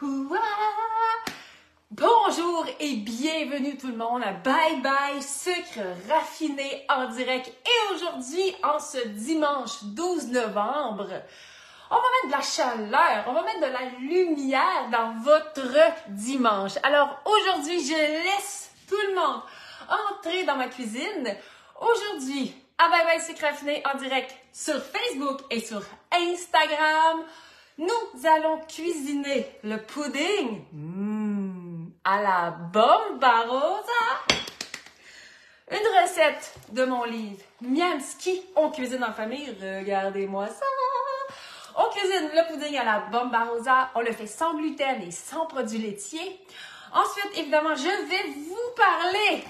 Ouah! Bonjour et bienvenue tout le monde à Bye Bye Sucre Raffiné en direct. Et aujourd'hui, en ce dimanche 12 novembre, on va mettre de la chaleur, on va mettre de la lumière dans votre dimanche. Alors aujourd'hui, je laisse tout le monde entrer dans ma cuisine. Aujourd'hui, à Bye Bye Sucre Raffiné en direct sur Facebook et sur Instagram, nous allons cuisiner le pudding à la Bombarosa. Une recette de mon livre Miamski, on cuisine en famille. Regardez-moi ça. On cuisine le pudding à la Bombarosa. On le fait sans gluten et sans produits laitiers. Ensuite, évidemment, je vais vous parler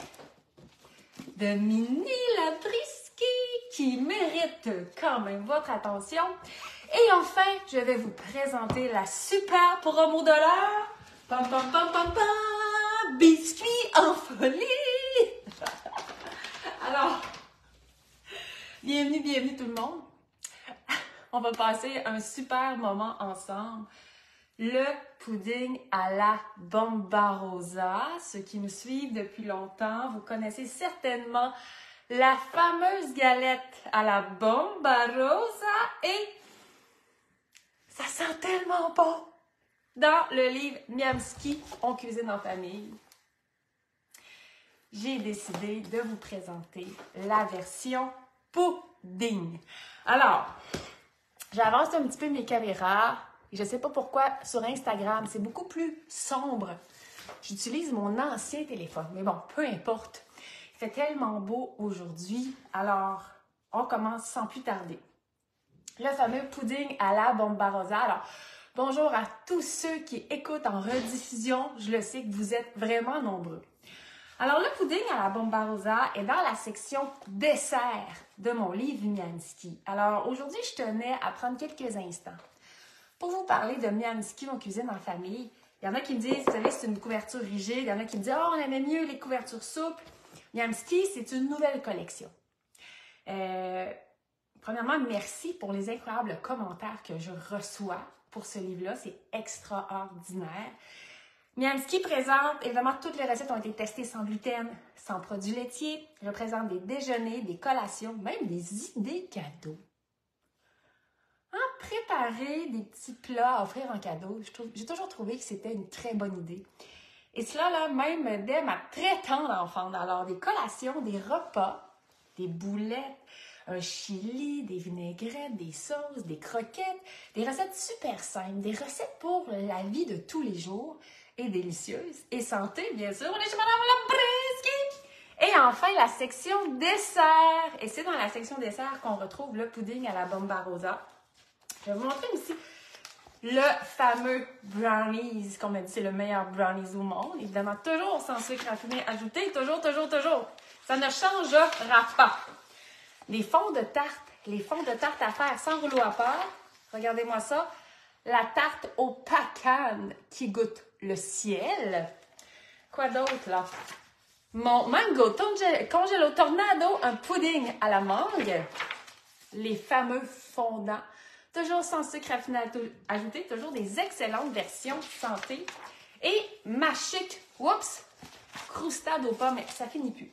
de Mini Labriski qui mérite quand même votre attention. Et enfin, je vais vous présenter la super promo de l'heure. Pam pam pam pam pam! Biscuits en folie! Alors, bienvenue tout le monde. On va passer un super moment ensemble. Le pudding à la Bombarosa. Ceux qui me suivent depuis longtemps, vous connaissez certainement la fameuse galette à la Bombarosa et ça sent tellement bon! Dans le livre Miamski, on cuisine en famille, j'ai décidé de vous présenter la version pudding. Alors, j'avance un petit peu mes caméras. Je ne sais pas pourquoi sur Instagram, c'est beaucoup plus sombre. J'utilise mon ancien téléphone, mais bon, peu importe. Il fait tellement beau aujourd'hui. Alors, on commence sans plus tarder. Le fameux pudding à la Bombarosa. Alors, bonjour à tous ceux qui écoutent en rediffusion. Je le sais que vous êtes vraiment nombreux. Alors, le pudding à la Bombarosa est dans la section dessert de mon livre Miamski. Alors, aujourd'hui, je tenais à prendre quelques instants pour vous parler de Miamski, on cuisine en famille. Il y en a qui me disent, vous savez, c'est une couverture rigide. Il y en a qui me disent, oh, on aimait mieux les couvertures souples. Miamski, c'est une nouvelle collection. Premièrement, merci pour les incroyables commentaires que je reçois pour ce livre-là. C'est extraordinaire. Miamski présente, évidemment, toutes les recettes ont été testées sans gluten, sans produits laitiers. Je présente des déjeuners, des collations, même des idées cadeaux. Préparer des petits plats à offrir en cadeau, j'ai toujours trouvé que c'était une très bonne idée. Et cela, là, même dès ma très tendre enfance. Alors, des collations, des repas, des boulettes, un chili, des vinaigrettes, des sauces, des croquettes, des recettes super simples, des recettes pour la vie de tous les jours et délicieuses. Et santé, bien sûr, on est chez Madame Labriski! Et enfin, la section dessert. Et c'est dans la section dessert qu'on retrouve le pudding à la Bombarosa. Je vais vous montrer aussi le fameux brownies, qu'on m'a dit c'est le meilleur brownies au monde. Évidemment, toujours sans sucre raffiné ajouté, toujours. Ça ne changera pas. Les fonds de tarte à faire sans rouleau à pâte. Regardez-moi ça. La tarte au pacan qui goûte le ciel. Quoi d'autre là? Mon mango congelo tornado, un pudding à la mangue. Les fameux fondants. Toujours sans sucre raffiné ajouté, toujours des excellentes versions santé. Et ma chic, croustade aux pommes, ça finit plus.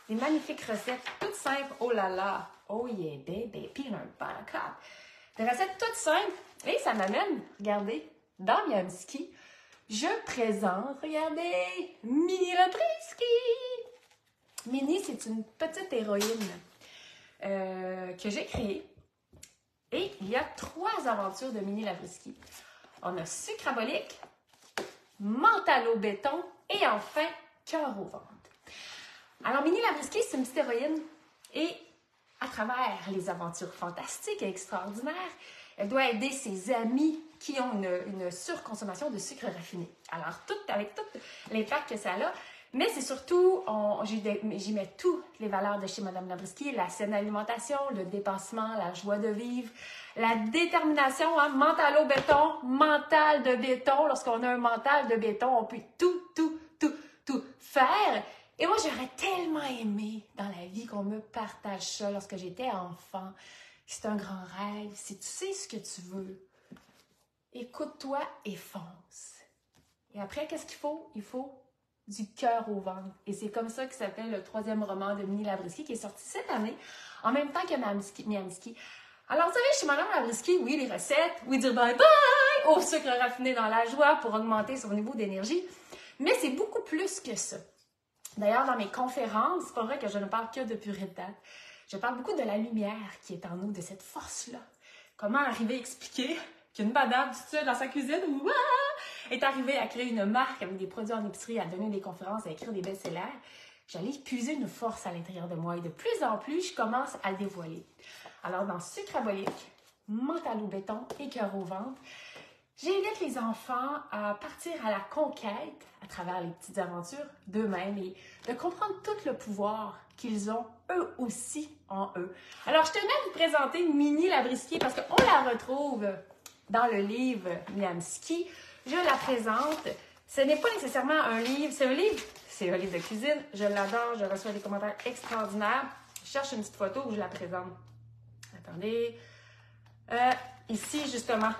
Des magnifiques recettes, toutes simples, oh là là, oh yeah baby, peanut butter. Des recettes toutes simples, et ça m'amène, regardez, dans Miamski, je présente, regardez, Mini Labriski. Mini, c'est une petite héroïne que j'ai créée. Et il y a 3 aventures de Mini Labriski. On a sucrabolique, mental au béton et enfin cœur au ventre. Alors Mini Labriski, c'est une petite héroïne et à travers les aventures fantastiques et extraordinaires, elle doit aider ses amis qui ont une surconsommation de sucre raffiné. Alors avec tout l'impact que ça a, mais c'est surtout, j'y mets toutes les valeurs de chez Madame Labriski, la saine alimentation, le dépassement, la joie de vivre, la détermination, mental au béton, mental de béton. Lorsqu'on a un mental de béton, on peut tout faire. Et moi, j'aurais tellement aimé dans la vie qu'on me partage ça lorsque j'étais enfant. C'est un grand rêve. Si tu sais ce que tu veux, écoute-toi et fonce. Et après, qu'est-ce qu'il faut? Il faut du cœur au ventre. Et c'est comme ça que s'appelle le 3e roman de Minnie Labriskie qui est sorti cette année, en même temps que Miamski. Alors, vous savez, chez Madame Labriskie, oui, les recettes, oui, dire bye-bye au sucre raffiné dans la joie pour augmenter son niveau d'énergie, mais c'est beaucoup plus que ça. D'ailleurs, dans mes conférences, c'est pas vrai que je ne parle que de purité. Je parle beaucoup de la lumière qui est en nous, de cette force-là. Comment arriver à expliquer qu'une madame toute seule dans sa cuisine est arrivée à créer une marque avec des produits en épicerie, à donner des conférences, à écrire des best-sellers. J'allais puiser une force à l'intérieur de moi et de plus en plus, je commence à le dévoiler. Alors, dans Sucrabolique, mental au béton et cœur au ventre, j'invite les enfants à partir à la conquête à travers les petites aventures d'eux-mêmes et de comprendre tout le pouvoir qu'ils ont eux aussi en eux. Alors, je tenais à vous présenter Minnie Labriskie parce qu'on la retrouve dans le livre Miamski. Je la présente. Ce n'est pas nécessairement un livre, c'est un livre de cuisine. Je l'adore, je reçois des commentaires extraordinaires. Je cherche une petite photo où je la présente. Attendez. Ici, justement.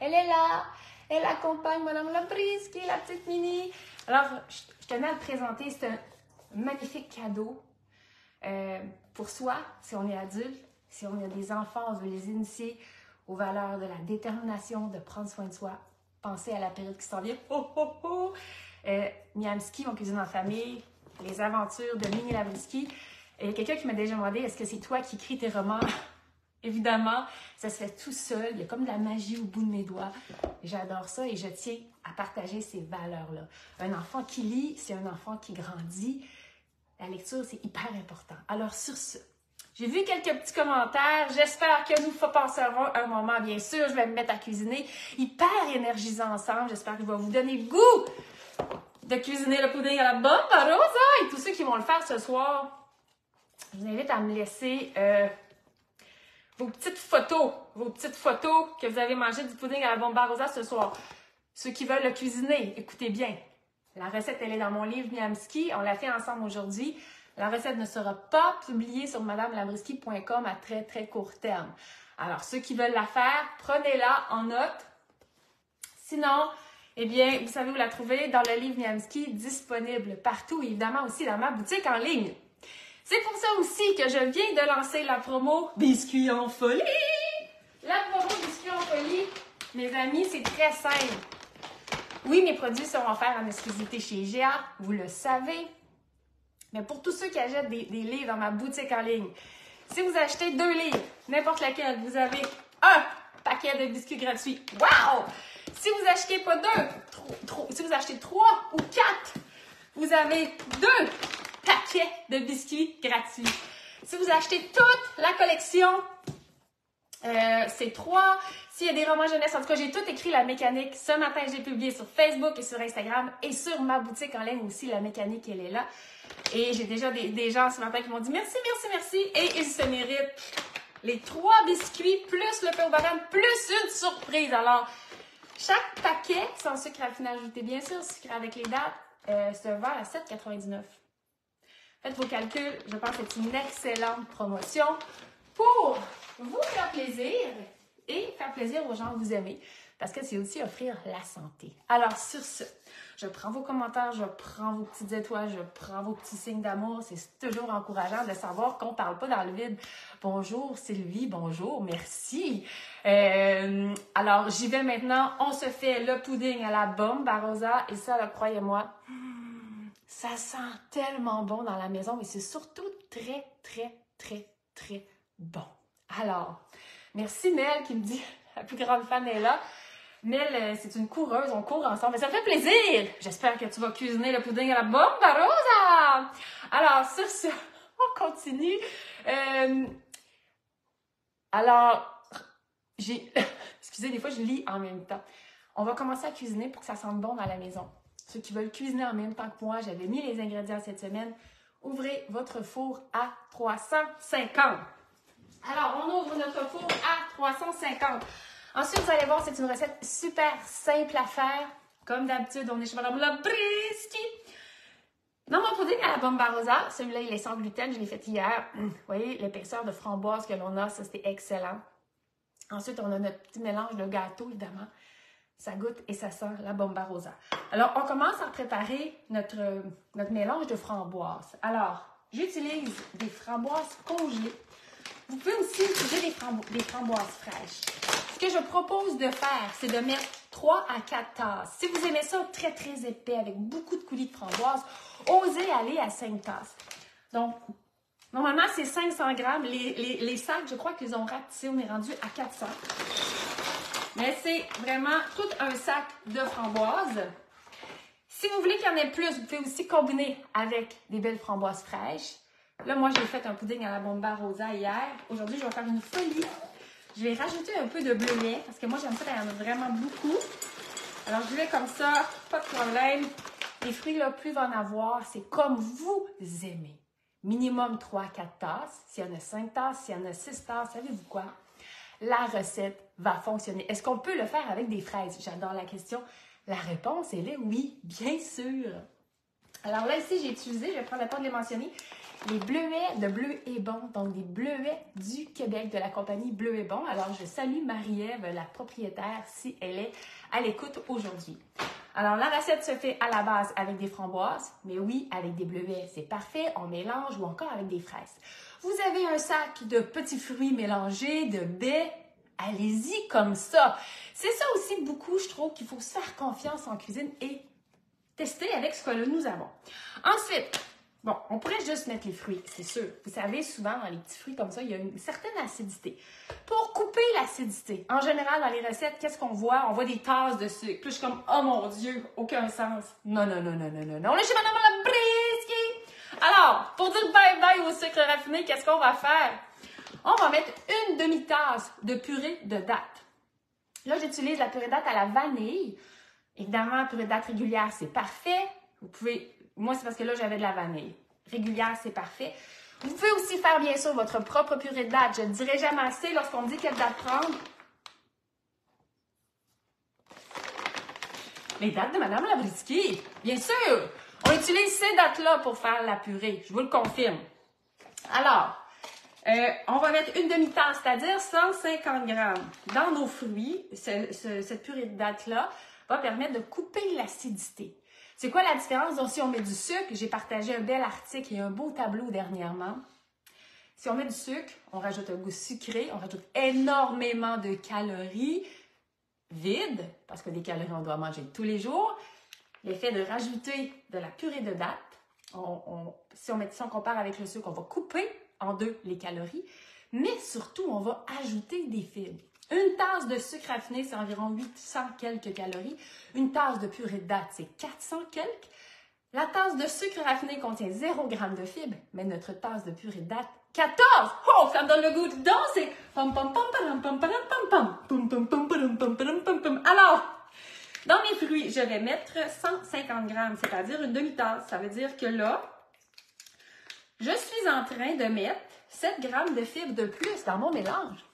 Elle est là. Elle accompagne Madame Labriskie, la petite Minnie. Alors, je tenais à le présenter. C'est un magnifique cadeau pour soi, si on est adulte, si on a des enfants, on veut les initier aux valeurs de la détermination, de prendre soin de soi. Pensez à la période qui s'en vient. Oh, oh, oh! Miamski, mon cuisine en famille, les aventures de Minnie Labriskie. Il y a quelqu'un qui m'a déjà demandé, est-ce que c'est toi qui écris tes romans? Évidemment, ça se fait tout seul. Il y a comme de la magie au bout de mes doigts. J'adore ça et je tiens à partager ces valeurs-là. Un enfant qui lit, c'est un enfant qui grandit. La lecture, c'est hyper important. Alors, sur ce, j'ai vu quelques petits commentaires. J'espère que nous passerons un moment, bien sûr. Je vais me mettre à cuisiner hyper énergisant ensemble. J'espère que je vais vous donner le goût de cuisiner le pudding à la bomba rosa. Et tous ceux qui vont le faire ce soir, je vous invite à me laisser vos petites photos que vous avez mangé du pudding à la bomba rosa ce soir. Ceux qui veulent le cuisiner, écoutez bien. La recette, elle est dans mon livre Miamski. On l'a fait ensemble aujourd'hui. La recette ne sera pas publiée sur madamelabriskie.com à très, très court terme. Alors, ceux qui veulent la faire, prenez-la en note. Sinon, eh bien, vous savez où la trouver? Dans le livre Miamski, disponible partout, évidemment aussi dans ma boutique en ligne. C'est pour ça aussi que je viens de lancer la promo Biscuits en folie. La promo Biscuits en folie, mes amis, c'est très simple. Oui, mes produits seront offerts en exclusivité chez IGA, vous le savez. Mais pour tous ceux qui achètent des livres dans ma boutique en ligne, si vous achetez 2 livres, n'importe lequel, vous avez un paquet de biscuits gratuits. Wow! Si vous achetez pas 2, si vous achetez 3 ou 4, vous avez 2 paquets de biscuits gratuits. Si vous achetez toute la collection, c'est 3. S'il y a des romans jeunesse, en tout cas, j'ai tout écrit la mécanique. Ce matin, j'ai publié sur Facebook et sur Instagram et sur ma boutique en ligne aussi. La mécanique, elle est là. Et j'ai déjà des gens ce matin qui m'ont dit merci, merci, merci. Et ils se méritent les 3 biscuits plus le pain au banane plus une surprise. Alors, chaque paquet, sans sucre raffiné ajouté, bien sûr, sucre avec les dates, se vend à 7,99. Faites vos calculs. Je pense que c'est une excellente promotion pour vous faire plaisir et faire plaisir aux gens que vous aimez. Parce que c'est aussi offrir la santé. Alors, sur ce, je prends vos commentaires, je prends vos petites étoiles, je prends vos petits signes d'amour. C'est toujours encourageant de savoir qu'on ne parle pas dans le vide. Bonjour Sylvie, bonjour, merci. Alors, j'y vais maintenant. On se fait le pudding à la bomba rosa. Et ça, croyez-moi, ça sent tellement bon dans la maison. Mais c'est surtout très, très, très, très bon. Alors, merci Mel qui me dit, la plus grande fan est là. Mel, c'est une coureuse, on court ensemble, mais ça me fait plaisir. J'espère que tu vas cuisiner le pudding à la bomba rosa. Alors, sur ce, on continue. Excusez, des fois je lis en même temps. On va commencer à cuisiner pour que ça sente bon dans la maison. Ceux qui veulent cuisiner en même temps que moi, j'avais mis les ingrédients cette semaine. Ouvrez votre four à 350. Alors, on ouvre notre four à 350. Ensuite, vous allez voir, c'est une recette super simple à faire. Comme d'habitude, on est chez Madame Labriskie. Dans mon pudding à la bomba rosa, celui-là, il est sans gluten, je l'ai fait hier. Vous voyez, l'épaisseur de framboise que l'on a, ça, c'était excellent. Ensuite, on a notre petit mélange de gâteau, évidemment. Ça goûte et ça sent la bomba rosa. Alors, on commence à préparer notre mélange de framboises. Alors, j'utilise des framboises congelées. Vous pouvez aussi utiliser des framboises fraîches. Ce que je propose de faire, c'est de mettre 3 à 4 tasses. Si vous aimez ça très, très épais, avec beaucoup de coulis de framboises, osez aller à 5 tasses. Donc, normalement, c'est 500 grammes. Les sacs, je crois qu'ils ont ratissé. On est rendu à 400. Mais c'est vraiment tout un sac de framboises. Si vous voulez qu'il y en ait plus, vous pouvez aussi combiner avec des belles framboises fraîches. Là, moi, j'ai fait un pudding à la bomba rosa hier. Aujourd'hui, je vais faire une folie. Je vais rajouter un peu de bleuet parce que moi, j'aime ça, il y en a vraiment beaucoup. Alors, je vais comme ça, pas de problème. Les fruits, là, plus il va en avoir, c'est comme vous aimez. Minimum 3 à 4 tasses. S'il y en a 5 tasses, s'il y en a 6 tasses, savez-vous quoi? La recette va fonctionner. Est-ce qu'on peut le faire avec des fraises? J'adore la question. La réponse, elle est oui, bien sûr. Alors là, ici, j'ai utilisé, je vais prendre le temps de les mentionner, les bleuets de Bleu et Bon, donc des bleuets du Québec, de la compagnie Bleu et Bon. Alors, je salue Marie-Ève, la propriétaire, si elle est à l'écoute aujourd'hui. Alors, la recette se fait à la base avec des framboises, mais oui, avec des bleuets, c'est parfait. On mélange ou encore avec des fraises. Vous avez un sac de petits fruits mélangés, de baies, allez-y comme ça. C'est ça aussi beaucoup, je trouve, qu'il faut se faire confiance en cuisine et tester avec ce que nous avons. Ensuite, bon, on pourrait juste mettre les fruits, c'est sûr. Vous savez, souvent, dans les petits fruits comme ça, il y a une certaine acidité. Pour couper l'acidité, en général, dans les recettes, qu'est-ce qu'on voit? On voit des tasses de sucre. Puis je suis comme, oh mon Dieu, aucun sens. Non, non, non, non, non, non, non. Là, chez Madame Labrisky! Alors, pour dire bye-bye au sucre raffiné, qu'est-ce qu'on va faire? On va mettre une demi-tasse de purée de date. Là, j'utilise la purée de date à la vanille. Évidemment, purée de date régulière, c'est parfait. Vous pouvez, moi, c'est parce que là, j'avais de la vanille. Régulière, c'est parfait. Vous pouvez aussi faire, bien sûr, votre propre purée de date. Je ne dirai jamais assez lorsqu'on me dit quelle date prendre. Les dates de Madame Labrisky, bien sûr. On utilise ces dates-là pour faire la purée. Je vous le confirme. Alors, on va mettre une demi-tasse, c'est-à-dire 150 grammes dans nos fruits. Cette purée de date-là va permettre de couper l'acidité. C'est quoi la différence? Donc, si on met du sucre, j'ai partagé un bel article et un beau tableau dernièrement. Si on met du sucre, on rajoute un goût sucré, on rajoute énormément de calories vides, parce que des calories, on doit manger tous les jours. L'effet de rajouter de la purée de date, si on compare avec le sucre, on va couper en deux les calories, mais surtout, on va ajouter des fibres. Une tasse de sucre raffiné, c'est environ 800 quelques calories. Une tasse de purée de date, c'est 400 quelques. La tasse de sucre raffiné contient 0 g de fibres, mais notre tasse de purée de date, 14! Oh, ça me donne le goût de danser! Alors, dans mes fruits, je vais mettre 150 grammes, c'est-à-dire une demi-tasse. Ça veut dire que là, je suis en train de mettre 7 grammes de fibres de plus dans mon mélange.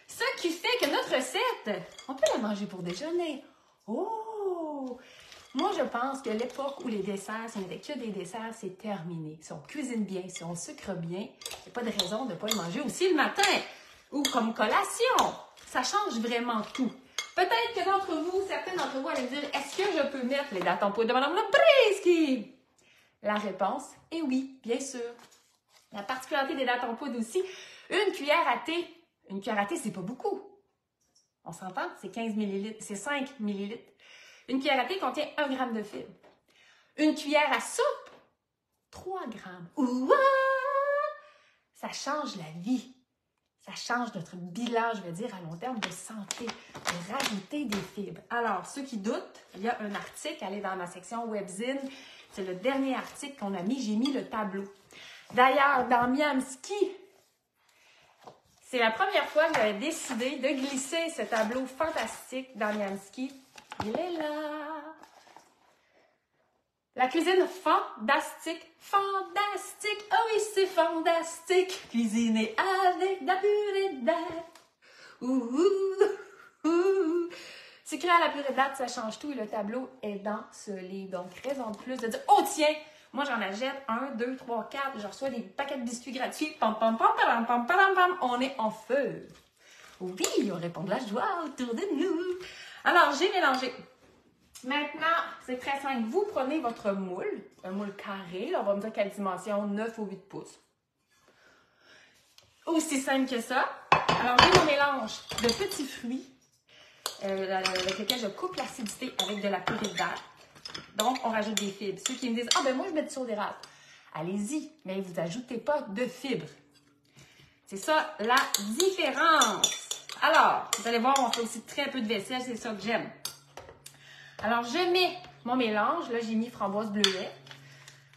Ce qui fait que notre recette, on peut la manger pour déjeuner. Oh! Moi, je pense que l'époque où les desserts, si on n'avait que des desserts, c'est terminé. Si on cuisine bien, si on sucre bien, il n'y a pas de raison de ne pas le manger aussi le matin ou comme collation. Ça change vraiment tout. Peut-être que certains d'entre vous allez me dire, est-ce que je peux mettre les dates en poudre de Madame Labrisky? La réponse est oui, bien sûr. La particularité des dates en poudre aussi, une cuillère à thé, c'est pas beaucoup. On s'entend? C'est 15 ml, c'est 5 ml. Une cuillère à thé contient 1 g de fibres. Une cuillère à soupe, 3 grammes. Ouah! Ça change la vie. Ça change notre bilan, je veux dire, à long terme de santé, de rajouter des fibres. Alors, ceux qui doutent, il y a un article, allez dans ma section Webzine, c'est le dernier article qu'on a mis, j'ai mis le tableau. D'ailleurs, dans Miam Ski, c'est la première fois que j'avais décidé de glisser ce tableau fantastique dans Miam Ski. Il est là! La cuisine fantastique, fantastique, oh oui, c'est fantastique! Cuisiner avec de la purée de date. Ouh! Sucré à la purée de date, ça change tout et le tableau est dans ce livre. Donc, raison de plus de dire, oh tiens, moi j'en achète 1, 2, 3, 4, je reçois des paquets de biscuits gratuits. Pam, pam, pam, pam, pam, pam, pam, on est en feu. Oui, on répond de la joie autour de nous. Alors, j'ai mélangé. Maintenant, c'est très simple. Vous prenez votre moule, un moule carré, là, on va me dire quelle dimension, 9 ou 8 pouces. Aussi simple que ça. Alors, j'ai mon mélange de petits fruits avec lequel je coupe l'acidité avec de la purée de date. Donc, on rajoute des fibres. Ceux qui me disent « Ah, ben moi, je mets du sirop d'érable. » Allez-y, mais vous n'ajoutez pas de fibres. C'est ça la différence. Alors, vous allez voir, on fait aussi très peu de vaisselle, c'est ça que j'aime. Alors, je mets mon mélange. Là, j'ai mis framboise bleuet.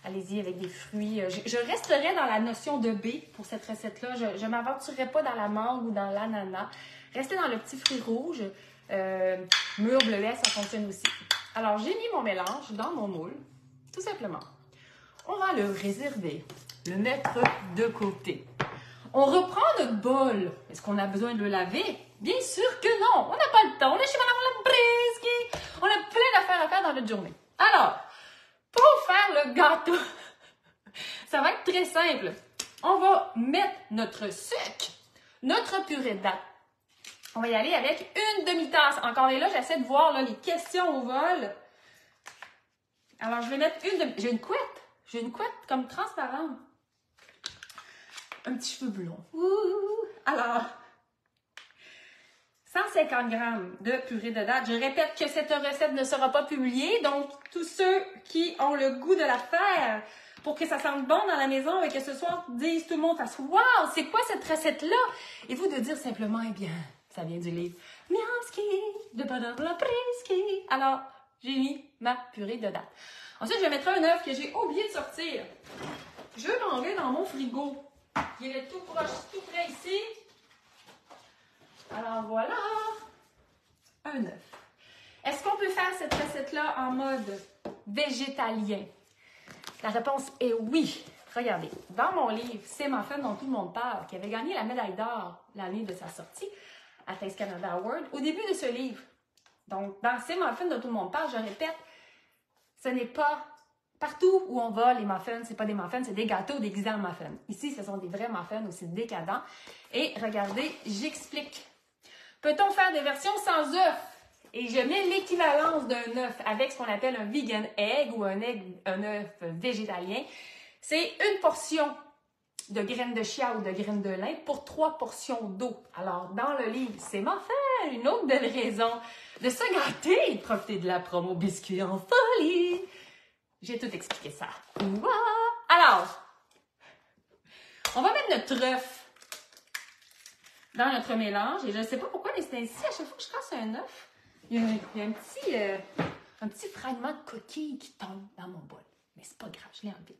Allez-y avec des fruits. Je resterai dans la notion de baie pour cette recette-là. Je ne m'aventurerai pas dans la mangue ou dans l'ananas. Restez dans le petit fruit rouge. Mûr bleuet, ça fonctionne aussi. Alors, j'ai mis mon mélange dans mon moule, tout simplement. On va le réserver, le mettre de côté. On reprend notre bol. Est-ce qu'on a besoin de le laver? Bien sûr que non. On n'a pas le temps. On est chez Madame Labriski. On a plein d'affaires à faire dans notre journée. Alors, pour faire le gâteau, ça va être très simple. On va mettre notre sucre, notre purée de date. On va y aller avec une demi-tasse. Encore là, j'essaie de voir là, les questions au vol. Alors, je vais mettre une demi... J'ai une couette. J'ai une couette comme transparente. Un petit cheveu blond. Ouh. Alors, 150 g de purée de date. Je répète que cette recette ne sera pas publiée. Donc, tous ceux qui ont le goût de la faire pour que ça sente bon dans la maison et que ce soir, disent tout le monde fasse « Wow, c'est quoi cette recette-là? » Et vous de dire simplement « Eh bien, ça vient du livre Miamski de Madame Labriski. » Alors, j'ai mis ma purée de date. Ensuite, je mettrai un œuf que j'ai oublié de sortir. Je m'en vais dans mon frigo. Il est tout proche, tout près ici. Alors voilà, un œuf. Est-ce qu'on peut faire cette recette-là en mode végétalien? La réponse est oui. Regardez, dans mon livre, C'est Muffin dont tout le monde parle, qui avait gagné la médaille d'or l'année de sa sortie à Taste Canada Award, au début de ce livre. Donc, dans C'est Muffin dont tout le monde parle, je répète, ce n'est pas partout où on va, les muffins, c'est pas des muffins, c'est des gâteaux déguisés en muffins. Ici, ce sont des vrais muffins aussi décadents. Et regardez, j'explique. Peut-on faire des versions sans œufs? Et je mets l'équivalence d'un œuf avec ce qu'on appelle un vegan egg ou un œuf végétalien. C'est une portion de graines de chia ou de graines de lin pour 3 portions d'eau. Alors, dans le livre, c'est muffin, une autre belle raison de se gâter et de profiter de la promo biscuit en folie. J'ai tout expliqué ça. Wow! Alors, on va mettre notre œuf dans notre mélange. Et je ne sais pas pourquoi, mais c'est ainsi. À chaque fois que je casse un œuf, il y a un petit fragment de coquille qui tombe dans mon bol. Mais c'est pas grave, je l'ai enlevé.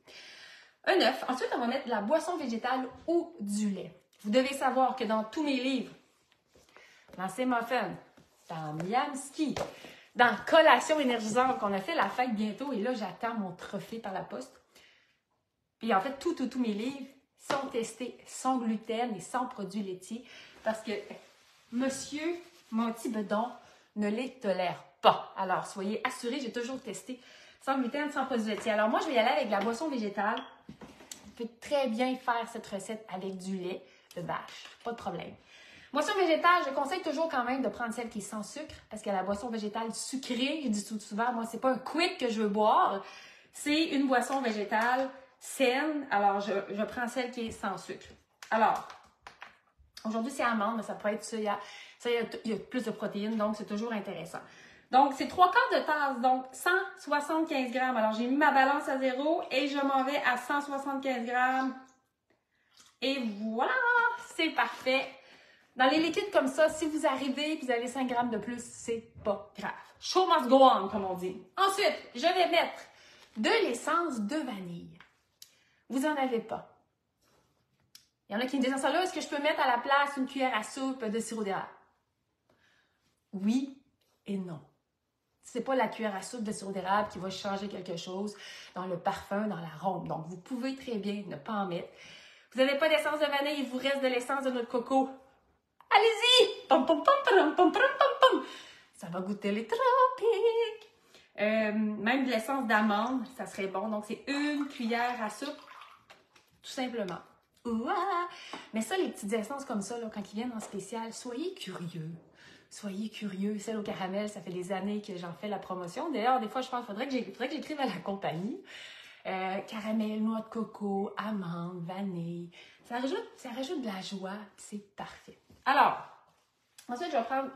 Un œuf. Ensuite, on va mettre de la boisson végétale ou du lait. Vous devez savoir que dans tous mes livres, dans C'est Muffin, dans Miamski, dans Collation énergisante, qu'on a fait la fête bientôt, et là, j'attends mon trophée par la poste. Puis en fait, tous mes livres sont testés sans gluten et sans produits laitiers parce que monsieur, mon petit bedon, ne les tolère pas. Alors, soyez assurés, j'ai toujours testé sans gluten, sans produits laitiers. Alors, moi, je vais y aller avec la boisson végétale. Vous pouvez très bien faire cette recette avec du lait de vache, pas de problème. Boisson végétale, je conseille toujours quand même de prendre celle qui est sans sucre parce que la boisson végétale sucrée, je dis tout souvent, moi, c'est pas un quick que je veux boire, c'est une boisson végétale saine. Alors, je prends celle qui est sans sucre. Alors, aujourd'hui, c'est amande, mais ça peut être soya. Ça, il y a plus de protéines, donc c'est toujours intéressant. Donc, c'est 3/4 de tasse, donc 175 grammes. Alors, j'ai mis ma balance à 0 et je m'en vais à 175 grammes. Et voilà, c'est parfait. Dans les liquides comme ça, si vous arrivez et vous avez 5 grammes de plus, c'est pas grave. Show must go on, comme on dit. Ensuite, je vais mettre de l'essence de vanille. Vous n'en avez pas. Il y en a qui me disent, ça là, est-ce que je peux mettre à la place une cuillère à soupe de sirop d'érable? Oui et non. C'est pas la cuillère à soupe de sirop d'érable qui va changer quelque chose dans le parfum, dans l'arôme. Donc, vous pouvez très bien ne pas en mettre. Vous n'avez pas d'essence de vanille, il vous reste de l'essence de notre coco. Allez-y! Pom, pom, pom, pom, pom, pom, pom. Ça va goûter les tropiques. Même de l'essence d'amande, ça serait bon. Donc, c'est une cuillère à soupe, tout simplement. Ouah! Mais ça, les petites essences comme ça, là, quand ils viennent en spécial, soyez curieux. Soyez curieux. Celle au caramel, ça fait des années que j'en fais la promotion. D'ailleurs, des fois, je pense qu'il faudrait que j'écrive à la compagnie. Caramel, noix de coco, amande, vanille. Ça rajoute de la joie, c'est parfait. Alors, ensuite, je vais prendre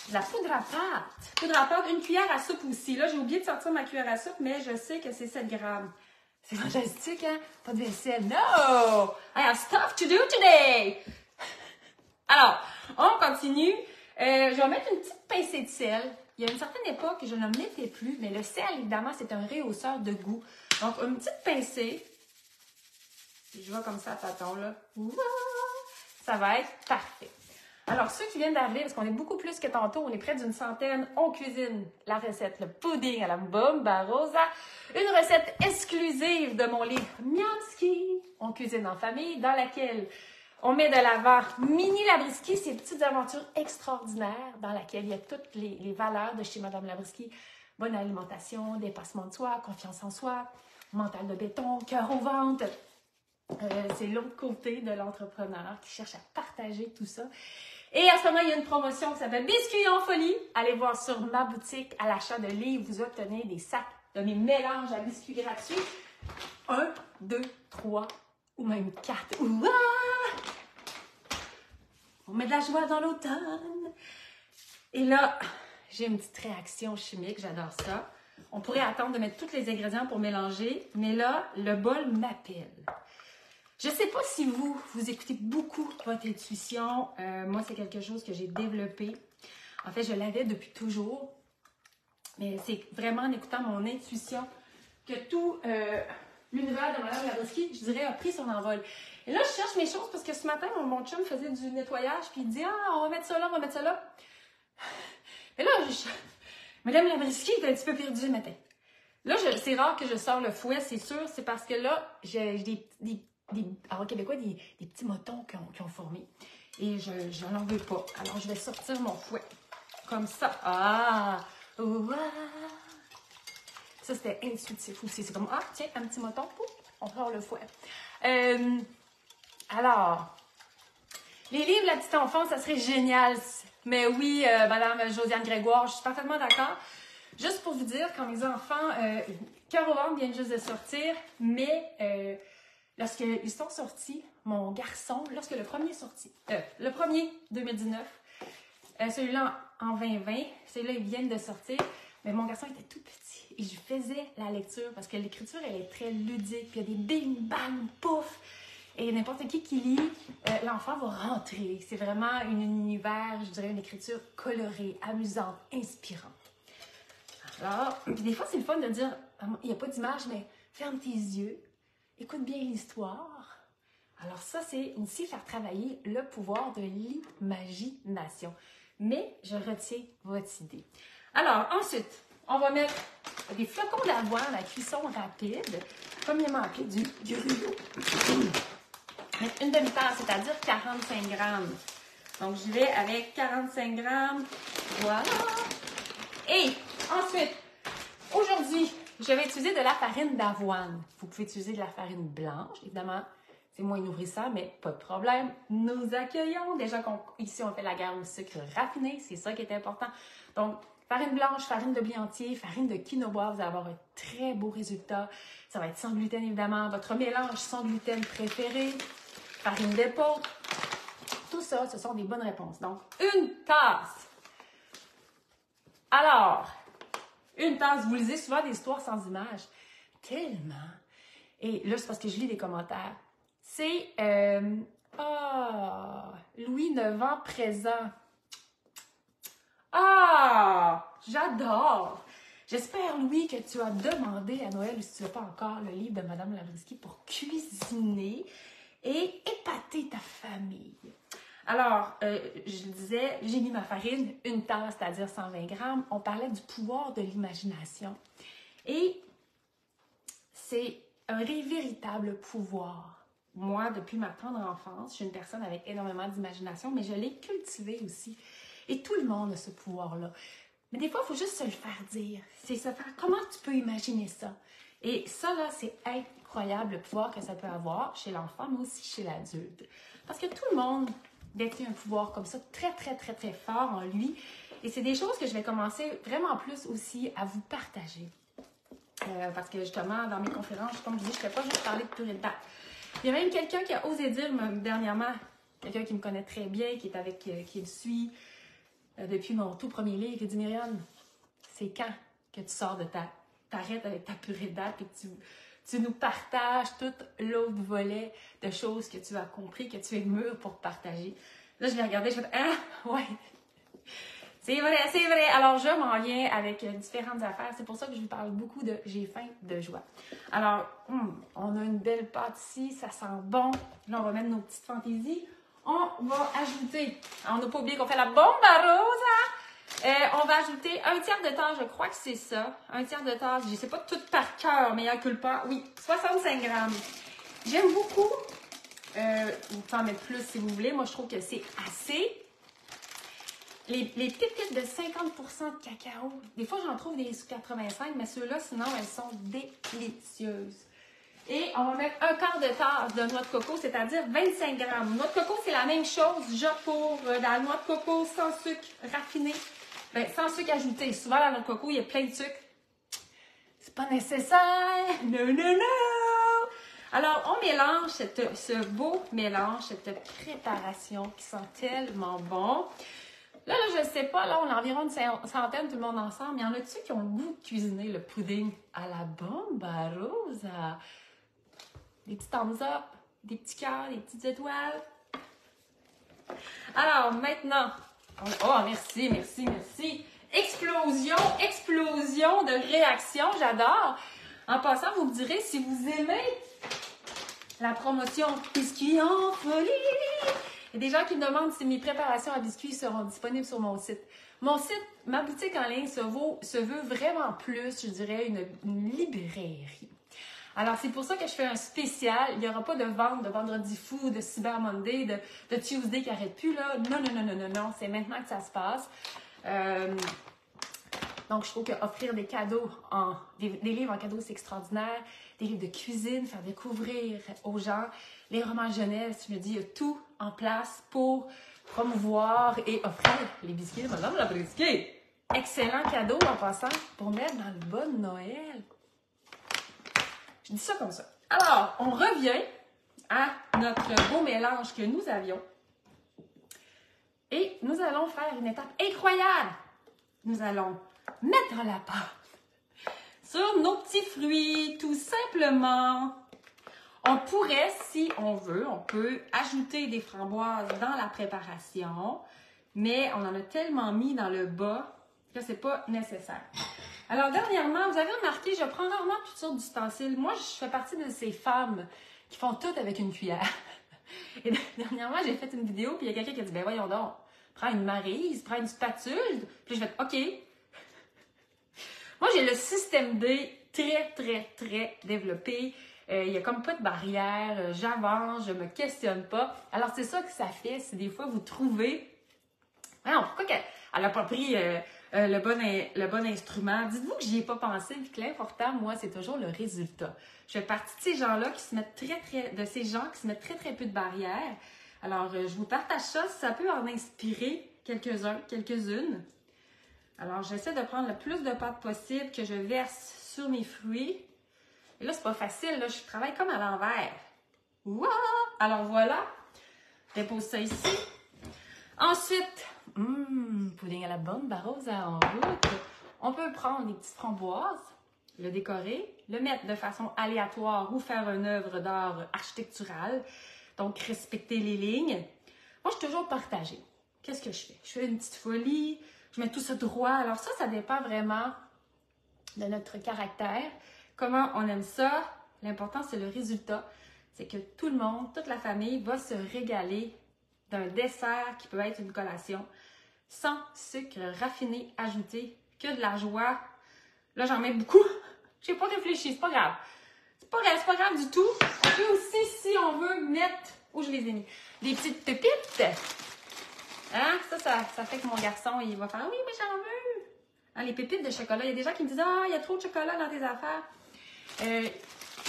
de la poudre à pâte. Poudre à pâte, une cuillère à soupe aussi. Là, j'ai oublié de sortir ma cuillère à soupe, mais je sais que c'est 7 grammes. C'est fantastique, hein? Pas de vaisselle. No! I have stuff to do today! Alors, on continue. Je vais mettre une petite pincée de sel. Il y a une certaine époque, je ne le mettais plus, mais le sel, évidemment, c'est un rehausseur de goût. Donc, une petite pincée. Je vois comme ça, tâton, là. Ça va être parfait. Alors, ceux qui viennent d'arriver, parce qu'on est beaucoup plus que tantôt, on est près d'une centaine, on cuisine la recette, le pudding à la bomba rosa, une recette exclusive de mon livre Miamski, on cuisine en famille, dans laquelle on met de l'avant Mini Labriskie, ces petites aventures extraordinaires dans laquelle il y a toutes les valeurs de chez Madame Labriskie. Bonne alimentation, dépassement de soi, confiance en soi, mental de béton, cœur au ventre. C'est l'autre côté de l'entrepreneur qui cherche à partager tout ça. Et à ce moment, il y a une promotion qui s'appelle Biscuits en folie. Allez voir sur ma boutique à l'achat de livres, vous obtenez des sacs de mes mélanges à biscuits gratuits. 1, 2, 3 ou même 4. Ouah! On met de la joie dans l'automne. Et là, j'ai une petite réaction chimique, j'adore ça. On pourrait attendre de mettre tous les ingrédients pour mélanger, mais là, le bol m'appelle. Je ne sais pas si vous écoutez beaucoup votre intuition. Moi, c'est quelque chose que j'ai développé. En fait, je l'avais depuis toujours. Mais c'est vraiment en écoutant mon intuition que tout l'univers de Madame Labriskie, je dirais, a pris son envol. Et là, je cherche mes choses parce que ce matin, mon chum faisait du nettoyage, puis il dit « Ah, on va mettre ça là, on va mettre ça là. » Mais là, Madame Labriskie est un petit peu perdue le matin. Là, c'est rare que je sors le fouet, c'est sûr. C'est parce que là, j'ai en québécois, des petits motons qui ont formé. Et je n'en veux pas. Alors, je vais sortir mon fouet. Comme ça. Ah! Ouah! Ça, c'était intuitif aussi. C'est comme, ah, tiens, un petit moton. Pouf, on sort le fouet. Alors, les livres La Petite Enfance, ça serait génial. Mais oui, Madame Josiane Grégoire, je suis parfaitement d'accord. Juste pour vous dire, quand mes enfants, Cœur au ventre viennent juste de sortir, mais lorsqu'ils sont sortis, mon garçon, lorsque le premier est sorti, le premier 2019, celui-là en 2020, celui-là, ils viennent de sortir, mais mon garçon était tout petit et je faisais la lecture parce que l'écriture, elle est très ludique, puis il y a des bing, bang, pouf, et n'importe qui lit, l'enfant va rentrer. C'est vraiment un univers, je dirais, une écriture colorée, amusante, inspirante. Alors, puis des fois, c'est le fun de dire, il n'y a pas d'image, mais ferme tes yeux, écoute bien l'histoire. Alors ça, c'est aussi faire travailler le pouvoir de l'imagination. Mais je retiens votre idée. Alors, ensuite, on va mettre des flocons d'avoine à cuisson rapide, communément appelé du gruau. Mettre une demi-tasse, c'est-à-dire 45 grammes. Donc, je vais avec 45 grammes. Voilà. Et ensuite, aujourd'hui, je vais utiliser de la farine d'avoine. Vous pouvez utiliser de la farine blanche, évidemment. C'est moins nourrissant, mais pas de problème. Nous accueillons. Déjà, ici, on fait la guerre au sucre raffiné. C'est ça qui est important. Donc, farine blanche, farine de blé entier, farine de quinoa. Vous allez avoir un très beau résultat. Ça va être sans gluten, évidemment. Votre mélange sans gluten préféré. Farine d'épaule. Tout ça, ce sont des bonnes réponses. Donc, une tasse. Alors, une tasse. Vous lisez souvent des histoires sans images. Tellement. Et là, c'est parce que je lis des commentaires. C'est Louis 9 ans présent. Ah! J'adore! J'espère, Louis, que tu as demandé à Noël, ou si tu ne veux pas encore, le livre de Madame Labriskie pour cuisiner et épater ta famille. Alors, je disais, j'ai mis ma farine, une tasse, c'est-à-dire 120 grammes. On parlait du pouvoir de l'imagination. Et c'est un véritable pouvoir. Moi, depuis ma tendre enfance, je suis une personne avec énormément d'imagination, mais je l'ai cultivée aussi. Et tout le monde a ce pouvoir-là. Mais des fois, il faut juste se le faire dire. C'est se faire, comment tu peux imaginer ça? Et ça, là, c'est incroyable le pouvoir que ça peut avoir chez l'enfant, mais aussi chez l'adulte. Parce que tout le monde détient un pouvoir comme ça, très, très, très, très fort en lui. Et c'est des choses que je vais commencer vraiment plus aussi à vous partager. Parce que justement, dans mes conférences, comme je dis, je ne fais pas juste parler de purée de date. Il y a même quelqu'un qui a osé dire dernièrement, quelqu'un qui me connaît très bien, qui me suit depuis mon tout premier livre, il dit Myriam, c'est quand que tu sors de t'arrêtes avec ta purée de date et que tu nous partages tout l'autre volet de choses que tu as compris, que tu es mûr pour partager. Là, je l'ai regardé, je me suis dit, ah, ouais. C'est vrai, c'est vrai. Alors, je m'en viens avec différentes affaires. C'est pour ça que je vous parle beaucoup de j'ai faim de joie. Alors, on a une belle pâte ici, ça sent bon. Là, on va mettre nos petites fantaisies. On va ajouter, on n'a pas oublié qu'on fait la bomba rosa. On va ajouter un tiers de tasse, je crois que c'est ça. Un tiers de tasse, je ne sais pas tout par cœur, mais il n'y a pas. Oui, 65 grammes. J'aime beaucoup. Vous pouvez en mettre plus si vous voulez. Moi, je trouve que c'est assez. Les pépites de 50% de cacao, des fois j'en trouve des sous 85, mais ceux-là, sinon, elles sont délicieuses. Et on va mettre un quart de tasse de noix de coco, c'est-à-dire 25 grammes. Noix de coco, c'est la même chose, genre pour la noix de coco sans sucre raffiné, sans sucre ajouté. Souvent, la noix de coco, il y a plein de sucre. C'est pas nécessaire. Non, non, non. Alors, on mélange ce beau mélange, cette préparation qui sent tellement bon. Là, je ne sais pas, là, on a environ une centaine, tout le monde ensemble. Il y en a-tu qui ont le goût de cuisiner le pudding à la bomba rosa? Des petits thumbs up, des petits cœurs, des petites étoiles. Alors, maintenant, oh, merci, merci, merci. Explosion de réaction, j'adore. En passant, vous me direz si vous aimez la promotion Biscuits en folie. Il y a des gens qui me demandent si mes préparations à biscuits seront disponibles sur mon site. Mon site, ma boutique en ligne se veut vraiment plus, je dirais, une librairie. Alors, c'est pour ça que je fais un spécial. Il n'y aura pas de vente de Vendredi fou, de Cyber Monday, de Tuesday qui n'arrête plus, là. Non, non, non, non, non, non. C'est maintenant que ça se passe. Donc, je trouve qu'offrir des cadeaux, des livres en cadeau, c'est extraordinaire. Des livres de cuisine, faire découvrir aux gens les romans jeunesse. Je me dis, il y a tout en place pour promouvoir et offrir les biscuits. Madame la biscuit! Excellent cadeau en passant pour mettre dans le bon Noël. Je dis ça comme ça. Alors, on revient à notre beau mélange que nous avions. Et nous allons faire une étape incroyable. Nous allons mettre la pâte sur nos petits fruits, tout simplement. On pourrait, si on veut, on peut ajouter des framboises dans la préparation, mais on en a tellement mis dans le bas que c'est pas nécessaire. Alors, dernièrement, vous avez remarqué, je prends rarement toutes sortes d'ustensiles. Moi, je fais partie de ces femmes qui font tout avec une cuillère. Et dernièrement, j'ai fait une vidéo, puis il y a quelqu'un qui a dit, ben voyons donc, prends une maryse, prends une spatule. Puis je fais, OK. Moi, j'ai le système D très, très, très développé. Il n'y a comme pas de barrière. J'avance, je me questionne pas. Alors, c'est ça que ça fait. Si des fois, vous trouvez... Non, pourquoi qu'elle n'a pas pris le bon instrument? Dites-vous que j'y ai pas pensé. Puis que l'important, moi, c'est toujours le résultat. Je fais partie de ces gens-là qui se mettent très, très peu de barrières. Alors, je vous partage ça. Ça peut en inspirer quelques-unes. Alors, j'essaie de prendre le plus de pâte possible que je verse sur mes fruits. Et là, c'est pas facile. Là, je travaille comme à l'envers. Wow! Alors, voilà. Je dépose ça ici. Ensuite, pudding à la bomba rosa en route. On peut prendre des petites framboises, le décorer, le mettre de façon aléatoire ou faire une œuvre d'art architecturale. Donc, respecter les lignes. Moi, je suis toujours partagée. Qu'est-ce que je fais? Je fais une petite folie. Je mets tout ça droit. Alors ça dépend vraiment de notre caractère. Comment on aime ça. L'important, c'est le résultat. C'est que tout le monde, toute la famille va se régaler d'un dessert qui peut être une collation sans sucre raffiné ajouté, que de la joie. Là, j'en mets beaucoup. J'ai pas réfléchi, c'est pas grave. C'est pas grave du tout. On peut aussi, si on veut, mettre, où je les ai mis, des petites pépites. Hein? Ça fait que mon garçon, il va faire « Oui, mais j'en veux! » Hein, les pépites de chocolat, il y a des gens qui me disent « Ah, il y a trop de chocolat dans tes affaires. »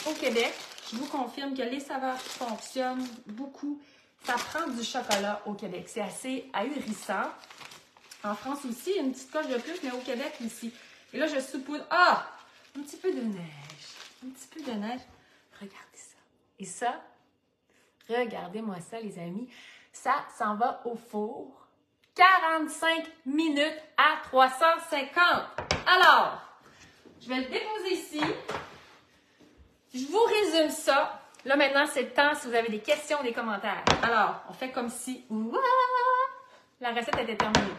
Au Québec, je vous confirme que les saveurs qui fonctionnent beaucoup, ça prend du chocolat au Québec. C'est assez ahurissant. En France aussi, une petite coche de plus, mais au Québec aussi. Et là, je saupoudre. Ah! Un petit peu de neige. Un petit peu de neige. Regardez ça. Et ça, regardez-moi ça, les amis. Ça s'en va au four. 45 minutes à 350. Alors, je vais le déposer ici. Je vous résume ça. Là, maintenant, c'est le temps si vous avez des questions, des commentaires. Alors, on fait comme si... Ouah, la recette était terminée.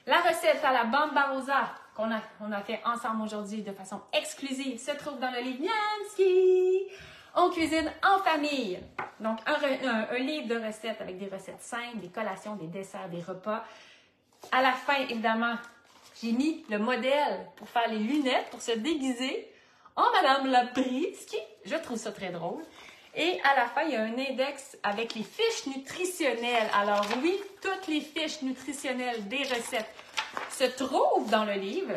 La recette à la bamba rosa qu'on a fait ensemble aujourd'hui de façon exclusive se trouve dans le livre Miamski. On cuisine en famille. Donc, un livre de recettes avec des recettes simples, des collations, des desserts, des repas. À la fin, évidemment, j'ai mis le modèle pour faire les lunettes, pour se déguiser en Madame Labriski. Je trouve ça très drôle. Et à la fin, il y a un index avec les fiches nutritionnelles. Alors oui, toutes les fiches nutritionnelles des recettes se trouvent dans le livre.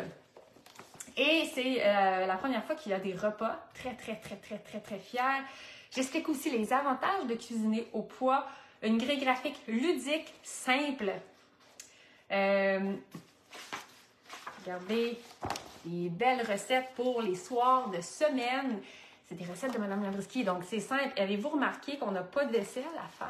Et c'est la première fois qu'il y a des repas. Très, très, très, très, très, très fiers. J'explique aussi les avantages de cuisiner au poids. Une grille graphique ludique, simple. Regardez, des belles recettes pour les soirs de semaine. C'est des recettes de Mme Labriski, donc c'est simple. Avez-vous remarqué qu'on n'a pas de vaisselle à faire?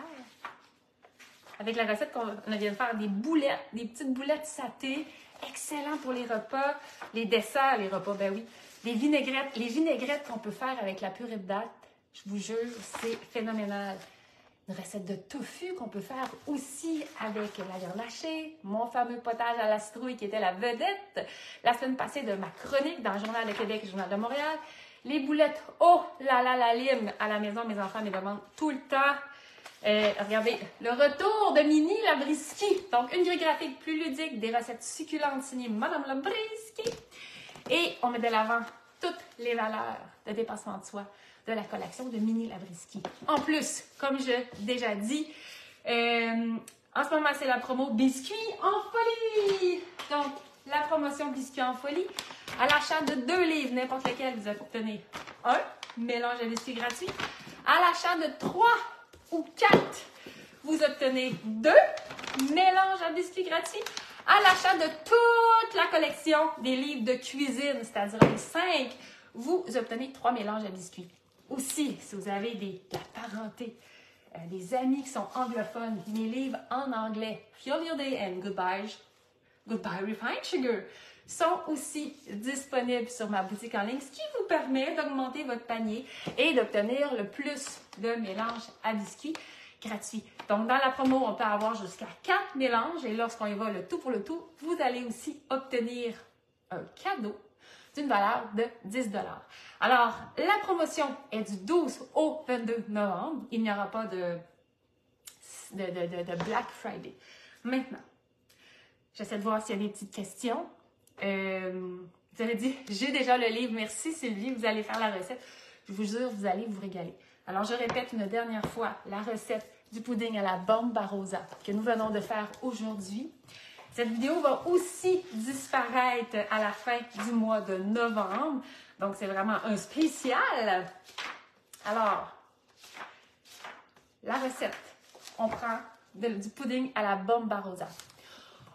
Avec la recette qu'on vient de faire, des boulettes, des petites boulettes satées, excellent pour les repas, les desserts, les repas, ben oui. Les vinaigrettes qu'on peut faire avec la purée de date, je vous jure, c'est phénoménal. Une recette de tofu qu'on peut faire aussi avec la viande hachée, mon fameux potage à la citrouille qui était la vedette la semaine passée de ma chronique dans le Journal de Québec et le Journal de Montréal. Les boulettes, oh là là, la lime à la maison, mes enfants me demandent tout le temps. Regardez, le retour de Mini Labriski. Donc, une grille graphique plus ludique, des recettes succulentes signées Madame Labriski. Et on met de l'avant toutes les valeurs de dépassement de soi de la collection de Mini Labriski. En plus, comme je l'ai déjà dit, en ce moment, c'est la promo Biscuits en folie. Donc, la promotion Biscuits en folie. À l'achat de 2 livres, n'importe lequel, vous obtenez un mélange à biscuits gratuit. À l'achat de 3 ou 4, vous obtenez 2 mélanges à biscuits gratuits. À l'achat de toute la collection des livres de cuisine, c'est-à-dire les 5, vous obtenez 3 mélanges à biscuits. Aussi, si vous avez de la parenté, des amis qui sont anglophones, mes livres en anglais, Fuel Your Day and Goodbye Refined Sugar, sont aussi disponibles sur ma boutique en ligne, ce qui vous permet d'augmenter votre panier et d'obtenir le plus de mélanges à biscuits gratuits. Donc, dans la promo, on peut avoir jusqu'à 4 mélanges et lorsqu'on y va le tout pour le tout, vous allez aussi obtenir un cadeau d'une valeur de 10 $. Alors, la promotion est du 12 au 22 novembre. Il n'y aura pas de Black Friday. Maintenant, j'essaie de voir s'il y a des petites questions. Vous avez dit, j'ai déjà le livre. Merci Sylvie, vous allez faire la recette. Je vous jure, vous allez vous régaler. Alors, je répète une dernière fois la recette du pudding à la bamba rosa que nous venons de faire aujourd'hui. Cette vidéo va aussi disparaître à la fin du mois de novembre. Donc, c'est vraiment un spécial. Alors, la recette, on prend du pudding à la bamba rosa.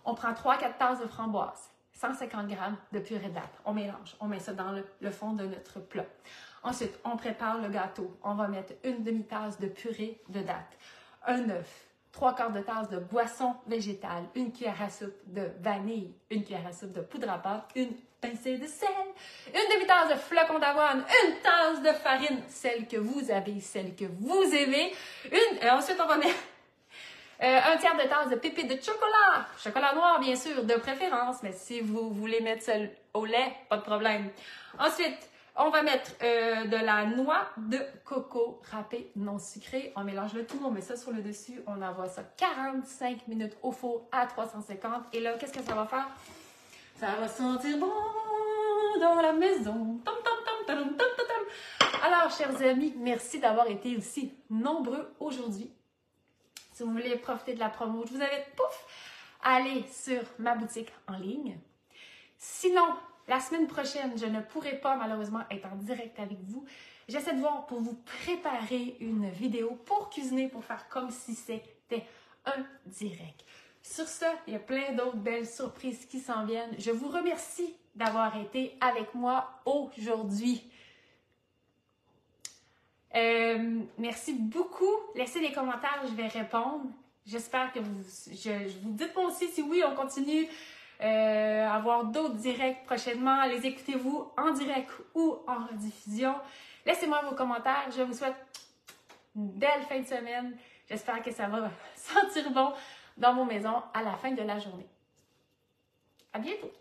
On prend 3-4 tasses de framboises, 150 g de purée de date. On mélange, on met ça dans le fond de notre plat. Ensuite, on prépare le gâteau. On va mettre une demi-tasse de purée de date, un œuf, 3/4 de tasse de boisson végétale, une cuillère à soupe de vanille, une cuillère à soupe de poudre à pâte, une pincée de sel, une demi-tasse de flocons d'avoine, une tasse de farine, celle que vous avez, celle que vous aimez. Ensuite, on va mettre un tiers de tasse de pépites de chocolat noir bien sûr, de préférence, mais si vous voulez mettre ça au lait, pas de problème. Ensuite, on va mettre de la noix de coco râpée non sucrée. On mélange le tout, on met ça sur le dessus. On envoie ça 45 minutes au four à 350. Et là, qu'est-ce que ça va faire? Ça va sentir bon dans la maison. Tom, tom, tom, tom, tom, tom, tom. Alors, chers amis, merci d'avoir été aussi nombreux aujourd'hui. Si vous voulez profiter de la promo, je vous invite, à aller sur ma boutique en ligne. Sinon, la semaine prochaine, je ne pourrai pas malheureusement être en direct avec vous. J'essaie de voir pour vous préparer une vidéo pour cuisiner, pour faire comme si c'était un direct. Sur ce, il y a plein d'autres belles surprises qui s'en viennent. Je vous remercie d'avoir été avec moi aujourd'hui. Merci beaucoup. Laissez des commentaires, je vais répondre. J'espère que vous dites moi aussi si oui, on continue à avoir d'autres directs prochainement. Les écoutez-vous en direct ou en rediffusion. Laissez-moi vos commentaires. Je vous souhaite une belle fin de semaine. J'espère que ça va sentir bon dans vos maisons à la fin de la journée. À bientôt!